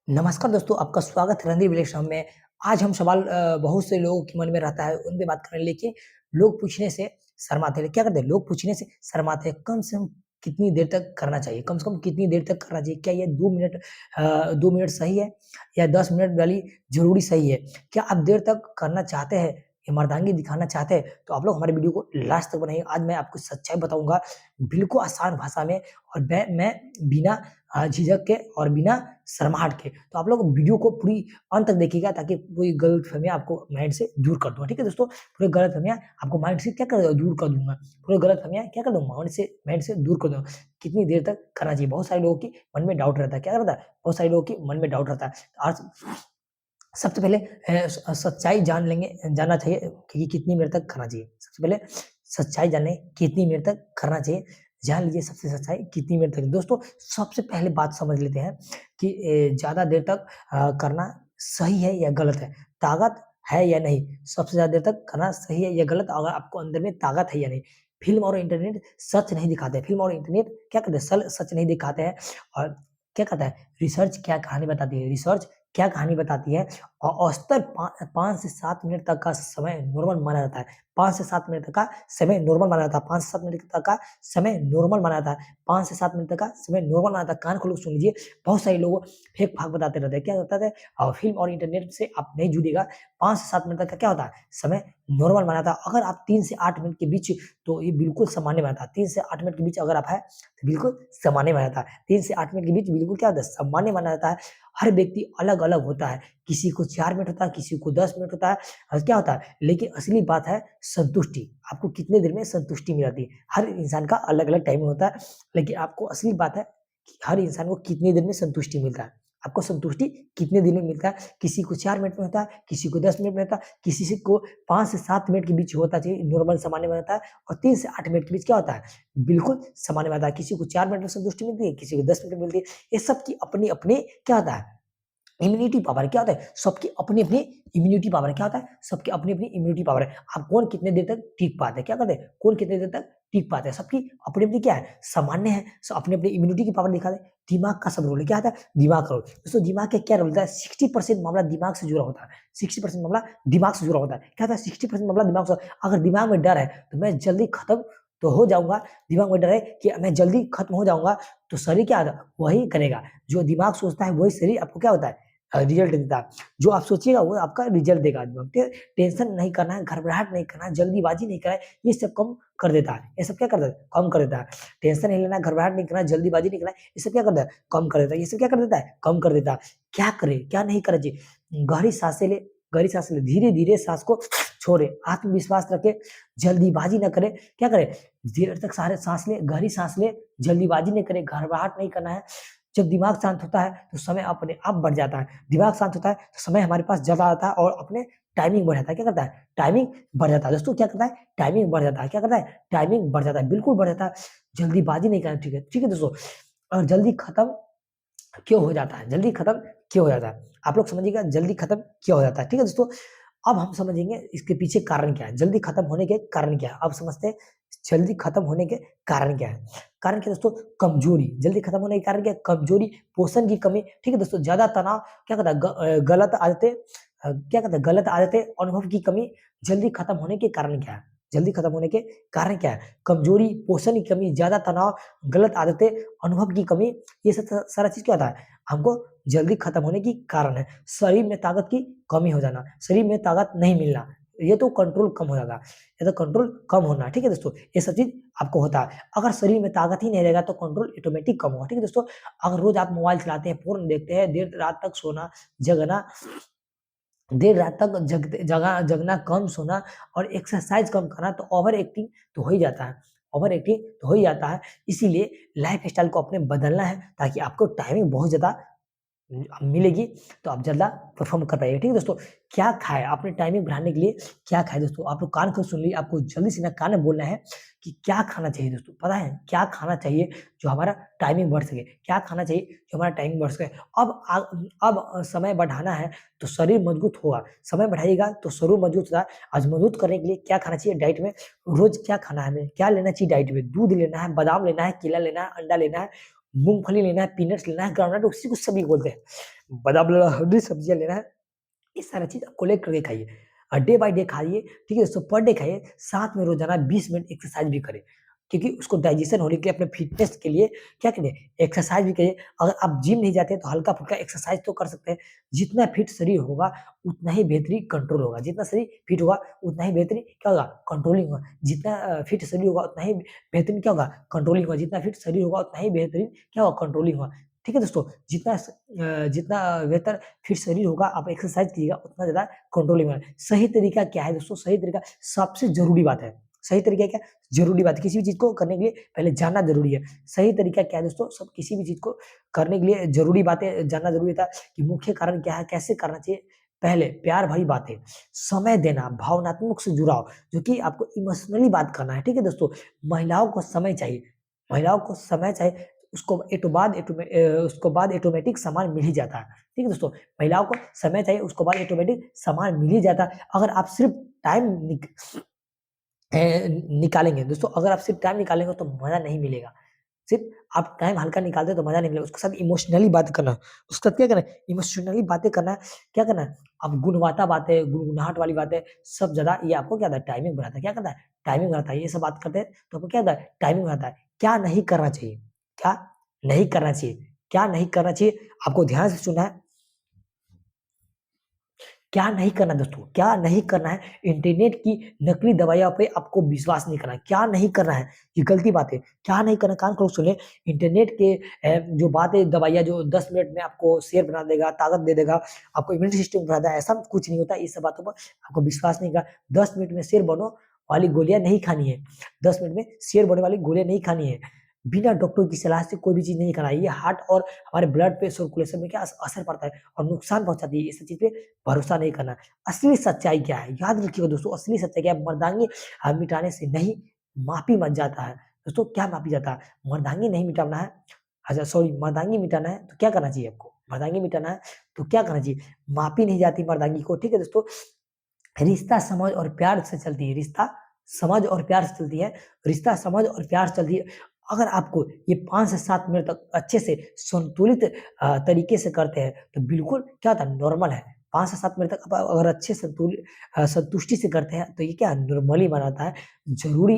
नमस्कार दोस्तों, आपका स्वागत है रणधीर विलेशम में। आज हम सवाल बहुत से लोगों के मन में रहता है, उन पे बात करें लेकिन लोग पूछने से शर्माते हैं। क्या करते हैं? लोग पूछने से शर्माते हैं। कम से कम कितनी देर तक करना चाहिए? कम से कम कितनी देर तक करना चाहिए? क्या ये 2 मिनट 2 मिनट सही है या 10 मिनट वाली ज़रूरी सही है? क्या आप देर तक करना चाहते हैं, या मर्दानगी दिखाना चाहते हैं? तो आप लोग हमारे वीडियो को लास्ट तक बनाइए। आज मैं आपको सच्चाई बताऊँगा, बिल्कुल आसान भाषा में, और मैं बिना झिझक के और बिना शर्माहट के। तो आप लोग वीडियो को पूरी अंत तक देखिएगा, ताकि कोई गलतफ़हमियाँ आपको माइंड से दूर कर दूँगा, ठीक है दोस्तों? पूरी गलतफ़हमियाँ आपको माइंड से क्या कर दूर कर दूँगा। पूरी गलतफ़हमियाँ क्या कर दूँगा, माइंड से दूर कर दूँगा। कितनी देर तक करना चाहिए? बहुत सारे लोगों के मन में डाउट रहता है। क्या रहता है? बहुत सारे लोगों के मन में डाउट रहता है। आज सबसे पहले सच्चाई जानना चाहिए कि कितनी देर तक करना चाहिए। सबसे पहले सच्चाई जानें, कितनी देर तक करना चाहिए। जान लीजिए सबसे सच्चाई कितनी देर तक। दोस्तों, सबसे पहले बात समझ लेते हैं कि ज़्यादा देर तक करना सही है या गलत है? ताकत है या नहीं? सबसे ज़्यादा देर तक करना सही है या गलत? अगर आपको अंदर में ताकत है या नहीं? फ़िल्म और इंटरनेट सच नहीं दिखाते। फ़िल्म और इंटरनेट क्या करते हैं? सच नहीं दिखाते हैं। और क्या कहता है? रिसर्च क्या कहानी बताती है? रिसर्च क्या कहानी बताती है? औसतन 5 से 7 मिनट तक का समय नॉर्मल माना जाता है। 5 से 7 मिनट तक का समय नॉर्मल माना जाता है। 5 से 7 मिनट तक का समय नॉर्मल माना जाता है। 5 से 7 मिनट तक का समय नॉर्मल माना जाता है। कान खोल के सुन लीजिए, बहुत सारे लोग फेक-फाक बताते रहते हैं। क्या बताते हैं? फ़िल्म और इंटरनेट से आप नहीं जुड़िएगा। 5 से 7 मिनट तक का क्या होता है? समय नॉर्मल माना जाता है। अगर आप 3 से 8 मिनट के बीच, तो ये बिल्कुल सामान्य माना जाता है। 3 से 8 मिनट के बीच अगर आप हैं, तो बिल्कुल सामान्य माना जाता है। 3 से 8 मिनट के बीच बिल्कुल क्या होता है? सामान्य माना जाता है। हर व्यक्ति अलग-अलग होता है। किसी को 4 मिनट होता है, किसी को 10 मिनट होता है, क्या होता है? लेकिन असली बात है संतुष्टि। आपको कितने देर में संतुष्टि मिल जाती है? हर इंसान का अलग-अलग टाइमिंग होता है, लेकिन आपको असली बात है कि हर इंसान को कितनी देर में संतुष्टि मिलता है। आपको संतुष्टि कितने दिन में मिलता है? किसी को 4 मिनट में होता है, किसी को 10 मिनट में होता है, किसी से को 5 से 7 मिनट के बीच होता चाहिए, नॉर्मल सामान्य में होता है, और 3 से 8 मिनट के बीच क्या होता है? बिल्कुल सामान्य में होता है। किसी को 4 मिनट में संतुष्टि मिलती है, किसी को 10 मिनट में मिलती है। ये सबकी अपनी-अपनी क्या होता है? Immunity power. क्या होता है? सबकी अपनी-अपनी इम्यूनिटी पावर है। क्या होता है? सबकी अपनी-अपनी इम्यूनिटी पावर है। आप कौन कितने देर तक टिक पाते हैं? क्या कहते हैं? कौन कितने देर तक टिक पाते हैं? सबकी अपनी-अपनी क्या है? सामान्य है। अपनी-अपनी इम्यूनिटी की पावर दिखा दें। दिमाग का सब रोल है। क्या होता है? दिमाग का रोल। दोस्तों, दिमाग का क्या रोल होता है? 60% मामला दिमाग से जुड़ा होता है। 60% मामला दिमाग से जुड़ा होता है। क्या होता है? 60% मामला दिमाग से। अगर दिमाग में डर है, तो मैं जल्दी खत्म तो हो जाऊँगा। दिमाग में डर है कि मैं जल्दी खत्म हो जाऊँगा, तो शरीर क्या होता है? वही करेगा। जो दिमाग सोचता है, वही शरीर आपको क्या होता है? रिजल्ट देता है। जो आप सोचिएगा वो आपका रिजल्ट देगा। टेंशन नहीं करना है, घबराहट नहीं करना है, जल्दीबाजी नहीं करना है, ये सब कम कर देता है। ये सब क्या कर देता है? कम कर देता है। टेंशन नहीं लेना है, घबराहट नहीं करना है, जल्दीबाजी नहीं करना है, ये सब क्या कर देता है? कम कर देता है। ये सब क्या कर देता है? कम कर देता है। क्या करें, क्या नहीं करना चाहिए? गहरी साँसें लें, धीरे-धीरे साँस को छोड़ें, आत्मविश्वास रखें, जल्दीबाजी ना करें। क्या करें? देर तक सारे साँस लें, गहरी साँस लें, जल्दीबाजी नहीं करें, घबराहट नहीं करना है। जब दिमाग शांत होता है, तो समय अपने आप बढ़ जाता है। दिमाग शांत होता है, तो समय हमारे पास ज़्यादा आता है, और अपने टाइमिंग बढ़ जाता है। क्या करता है? टाइमिंग बढ़ जाता है। दोस्तों, क्या करता है? टाइमिंग बढ़ जाता है। क्या करता है? टाइमिंग बढ़ जाता है, बिल्कुल बढ़ जाता है। जल्दीबाजी नहीं करना, ठीक है दोस्तों? और जल्दी खत्म क्यों हो जाता है? जल्दी खत्म क्यों हो जाता है? आप लोग समझिएगा, जल्दी खत्म क्यों हो जाता है, ठीक है दोस्तों? अब हम समझेंगे इसके पीछे कारण क्या है, जल्दी खत्म होने के कारण क्या है? अब समझते हैं जल्दी खत्म होने के कारण क्या है? कारण क्या है दोस्तों? कमज़ोरी। जल्दी खत्म होने के कारण क्या है? कमज़ोरी, पोषण की कमी, ठीक है दोस्तों? ज़्यादा तनाव, क्या कहता है? गलत आदतें, क्या कहते हैं? गलत आदतें, अनुभव की कमी। जल्दी खत्म होने के कारण क्या है? जल्दी खत्म होने के कारण क्या है? कमज़ोरी, पोषण की कमी, ज़्यादा तनाव, गलत आदतें, अनुभव की कमी, ये सब सारा चीज़ क्या होता है? हमको जल्दी खत्म होने की कारण है। शरीर में ताकत की कमी हो जाना, शरीर में ताकत नहीं मिलना, ये तो कंट्रोल कम हो जाएगा, ये तो कंट्रोल कम होना, ठीक है दोस्तों? ये सब चीज़ आपको होता है। अगर शरीर में ताकत ही नहीं रहेगा, तो कंट्रोल ऑटोमेटिक कम होगा, ठीक है दोस्तों? अगर रोज़ आप मोबाइल चलाते हैं, फ़ोन देखते हैं, देर रात तक सोना, जगना, देर रात तक जगना, कम सोना, और एक्सरसाइज़ कम करना, तो ओवर एक्टिंग तो हो ही जाता है। ओवर एक्टिंग तो हो ही जाता है। इसीलिए लाइफ़स्टाइल को अपने बदलना है, ताकि आपको टाइमिंग बहुत ज़्यादा मिलेगी, तो आप ज़्यादा परफ़ॉर्म कर पाइएगा, ठीक है दोस्तों? क्या खाएँ? अपने टाइमिंग बढ़ाने के लिए क्या खाएँ दोस्तों? आप लोग कान खोल सुन लीजिए, आपको जल्दी से ना कान में बोलना है कि क्या खाना चाहिए दोस्तों? पता है क्या खाना चाहिए जो हमारा टाइमिंग बढ़ सके? क्या खाना चाहिए जो हमारा टाइमिंग बढ़ सके? समय बढ़ाना है, तो शरीर मजबूत होगा। समय बढ़ाइएगा तो शरीर मजबूत होता है। आज मजबूत करने के लिए क्या खाना चाहिए डाइट में? रोज़ क्या खाना है हमें? क्या लेना चाहिए डाइट में? दूध लेना है, बादाम लेना है, केला लेना है, अंडा लेना है, मूँगफली लेना है, पीनट्स लेना है, ग्राउंडनट उसी को सभी बोलते हैं। बादाम लेना है, हरी सब्जियाँ लेना है, ये सारा चीज़ आप कलेक्ट करके खाइए। डे बाय डे खाइए, ठीक है दोस्तों, पर डे खाइए, साथ में रोज़ाना 20 मिनट एक्सरसाइज़ भी करें। क्योंकि उसको डाइजेशन होने के लिए, अपने फिटनेस के लिए क्या करें, एक्सरसाइज़ भी करिए। अगर आप जिम नहीं जाते हैं तो हल्का-फुल्का एक्सरसाइज़ तो कर सकते हैं। जितना फिट शरीर होगा, उतना ही बेहतरीन कंट्रोल होगा। जितना शरीर फिट होगा, उतना ही बेहतरीन क्या होगा, कंट्रोलिंग होगा। जितना फिट शरीर होगा, उतना ही बेहतरीन क्या होगा, कंट्रोलिंग होगा। जितना फिट शरीर होगा, उतना ही बेहतरीन क्या होगा, कंट्रोलिंग होगा। ठीक है दोस्तों? जितना बेहतर फिट शरीर होगा, आप एक्सरसाइज़ कीजिएगा, उतना ज़्यादा कंट्रोलिंग होगा। सही तरीका क्या है दोस्तों? सही तरीका सबसे ज़रूरी बात है। सही तरीका क्या? ज़रूरी बात है। किसी भी चीज़ को करने के लिए पहले जानना ज़रूरी है। सही तरीका क्या है दोस्तों? सब किसी भी चीज़ को करने के लिए ज़रूरी बातें जानना ज़रूरी होता है कि मुख्य कारण क्या है, कैसे करना चाहिए। पहले प्यार भरी बातें, समय देना, भावनात्मक से जुड़ाव, जो कि आपको इमोशनली बात करना है, ठीक है दोस्तों? महिलाओं को समय चाहिए, महिलाओं को समय चाहिए, उसको बाद ऑटोमेटिक सामान मिल ही जाता है। ठीक है दोस्तों? महिलाओं को समय चाहिए, उसको बाद ऑटोमेटिक सामान मिल ही जाता है। अगर आप सिर्फ़ टाइम अ, निकालेंगे दोस्तों, अगर आप सिर्फ़ टाइम निकालेंगे तो मज़ा नहीं मिलेगा। सिर्फ़ आप टाइम हल्का निकालते हो तो मज़ा नहीं मिलेगा, उसके साथ इमोशनली बात करना, उसके साथ क्या करना है, इमोशनली बातें करना है, क्या करना है, अब गुणवत्ता बातें, गुनगुनाहट वाली बातें, सब ज़्यादा ये आपको क्या होता है, टाइमिंग बढ़ाता है, क्या करता है, टाइमिंग बढ़ाता है, ये सब बात करते हैं तो आपको क्या होता है, टाइमिंग बढ़ाता है। क्या नहीं करना चाहिए, क्या नहीं करना चाहिए, क्या नहीं करना चाहिए, आपको ध्यान से सुनना है। क्या नहीं करना दोस्तों, क्या नहीं करना है, इंटरनेट की नकली दवाइयों पे आपको विश्वास नहीं करना है, क्या नहीं करना है, ये गलती बात है, क्या नहीं करना, कान खोल के सुनिए, इंटरनेट के जो बातें दवाइयाँ जो 10 मिनट में आपको शेर बना देगा, ताकत दे देगा, आपको इम्यूनिटी सिस्टम बढ़ा देगा, ऐसा कुछ नहीं होता, ये सब बातों पर आपको विश्वास नहीं का 10 मिनट में शेर बनो वाली गोलियाँ नहीं खानी है, 10 मिनट में शेर बनने वाली गोलियाँ नहीं खानी है, बिना डॉक्टर की सलाह से कोई भी चीज़ नहीं खाना है, ये हार्ट और हमारे ब्लड पे सर्कुलेशन में क्या असर पड़ता है और नुकसान पहुँचाती है, ये सब चीज़ पे भरोसा नहीं करना। असली सच्चाई क्या है? याद रखिएगा दोस्तों, असली सच्चाई क्या है? मर्दांगी मिटाने से नहीं, मापी मच जाता है। दोस्तों क्या मापी जाता है? मर्दांगी नहीं मिटाना है, अच्छा सॉरी, मर्दांगी मिटाना है तो क्या करना चाहिए आपको? मर्दांगी मिटाना है तो क्या करना चाहिए? मापी नहीं जाती मर्दांगी को, ठीक है दोस्तों? रिश्ता समझ और प्यार से चलती है, रिश्ता समझ और प्यार से चलती है, रिश्ता समझ और प्यार से चलती है। अगर आपको ये 5 से 7 मिनट तक अच्छे से संतुलित तरीके से करते हैं, तो बिल्कुल क्या होता है, नॉर्मल है। 5 से 7 मिनट तक आप अगर अच्छे संतुष्टि से करते हैं, तो ये क्या नॉर्मली बनाता है। ज़रूरी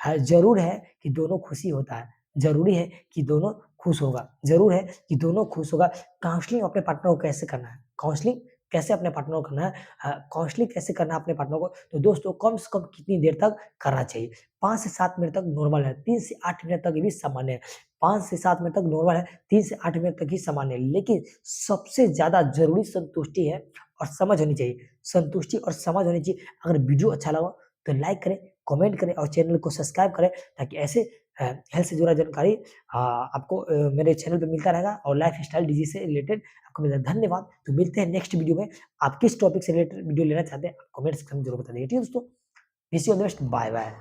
ज़रूर है कि दोनों खुशी होता है, ज़रूरी है कि दोनों खुश होगा, ज़रूर है कि दोनों खुश होगा। काउंसलिंग अपने पार्टनर को कैसे करना है? काउंसलिंग कैसे अपने पार्टनर को करना है, काउंसलिंग कैसे करना है अपने पार्टनर को, तो दोस्तों कम से कम कितनी देर तक करना चाहिए? 5 से 7 मिनट तक नॉर्मल है, 3 से 8 मिनट तक ये भी सामान्य है। 5 से 7 मिनट तक नॉर्मल है, 3 से 8 मिनट तक ही सामान्य है। लेकिन सबसे ज़्यादा ज़रूरी संतुष्टि है और समझ होनी चाहिए। संतुष्टि और समझ होनी चाहिए। अगर वीडियो अच्छा लगा तो लाइक करें, कमेंट करें और चैनल को सब्सक्राइब करें, ताकि ऐसे हेल्थ से जुड़ा जानकारी आपको मेरे चैनल पे मिलता रहेगा और लाइफ़स्टाइल डिज़ीज़ से रिलेटेड आपको मिलेगा। धन्यवाद। तो मिलते हैं नेक्स्ट वीडियो में। आप किस टॉपिक से रिलेटेड वीडियो लेना चाहते हैं, कमेंट सेक्शन में ज़रूर बता दीजिए। ठीक है दोस्तों? Wish you all the best. Bye bye.